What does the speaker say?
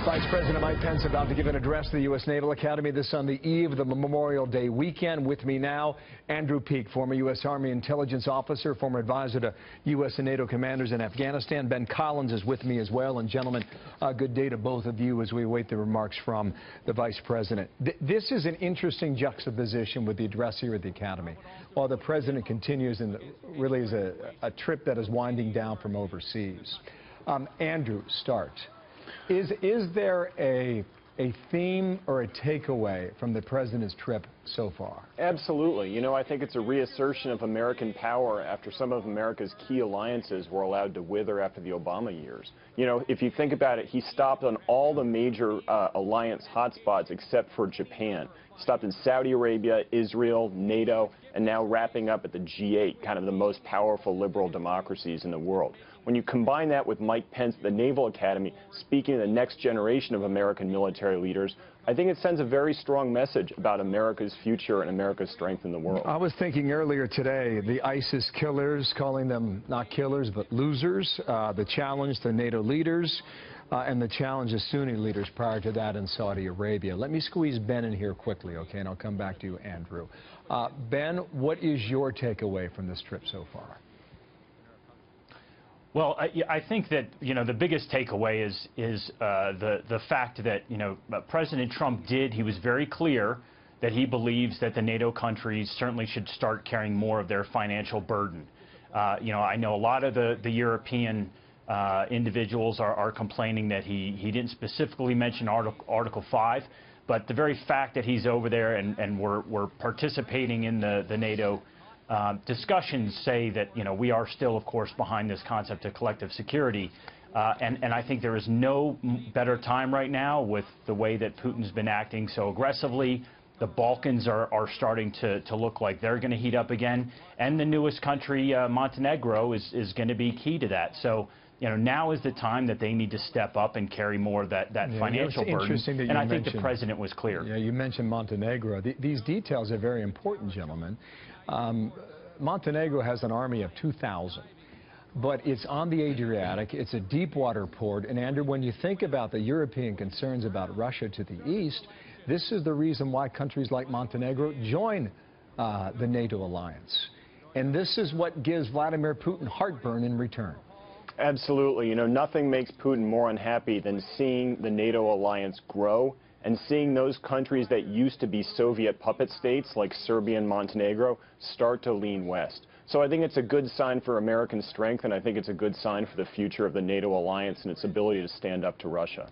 Vice President Mike Pence about to give an address to the U.S. Naval Academy this on the eve of the Memorial Day weekend. With me now, Andrew Peek, former U.S. Army intelligence officer, former advisor to U.S. and NATO commanders in Afghanistan. Ben Collins is with me as well. And gentlemen, good day to both of you as we await the remarks from the Vice President. This is an interesting juxtaposition with the address here at the Academy. While the President continues and really is a trip that is winding down from overseas. Andrew, start. Is there a theme or a takeaway from the President's trip so far? Absolutely. You know, I think it's a reassertion of American power after some of America's key alliances were allowed to wither after the Obama years. You know, if you think about it, he stopped on all the major alliance hotspots except for Japan. He stopped in Saudi Arabia, Israel, NATO, and now wrapping up at the G8, kind of the most powerful liberal democracies in the world. When you combine that with Mike Pence at the Naval Academy speaking to the next generation of American military leaders, I think it sends a very strong message about America's future and America's strength in the world. I was thinking earlier today, the ISIS killers, calling them not killers but losers, the challenge to NATO leaders, and the challenge to Sunni leaders prior to that in Saudi Arabia. Let me squeeze Ben in here quickly, okay, and I'll come back to you, Andrew. Ben, what is your takeaway from this trip so far? Well, I think that, you know, the biggest takeaway is the fact that, you know, President Trump he was very clear that he believes that the NATO countries certainly should start carrying more of their financial burden. You know, I know a lot of the European individuals are complaining that he didn't specifically mention Article 5, but the very fact that he's over there and we're participating in the NATO discussions say that, you know, we are still, of course, behind this concept of collective security. And I think there is no better time right now with the way that Putin's been acting so aggressively. The Balkans are starting to look like they're going to heat up again. And the newest country, Montenegro, is going to be key to that. So, you know, now is the time that they need to step up and carry more of that financial burden. And I think the President was clear. Yeah, you mentioned Montenegro. These details are very important, gentlemen. Montenegro has an army of 2,000, but it's on the Adriatic. It's a deep water port. And, Andrew, when you think about the European concerns about Russia to the east, this is the reason why countries like Montenegro join the NATO alliance. And this is what gives Vladimir Putin heartburn in return. Absolutely. You know, nothing makes Putin more unhappy than seeing the NATO alliance grow and seeing those countries that used to be Soviet puppet states like Serbia and Montenegro start to lean west. So I think it's a good sign for American strength, and I think it's a good sign for the future of the NATO alliance and its ability to stand up to Russia.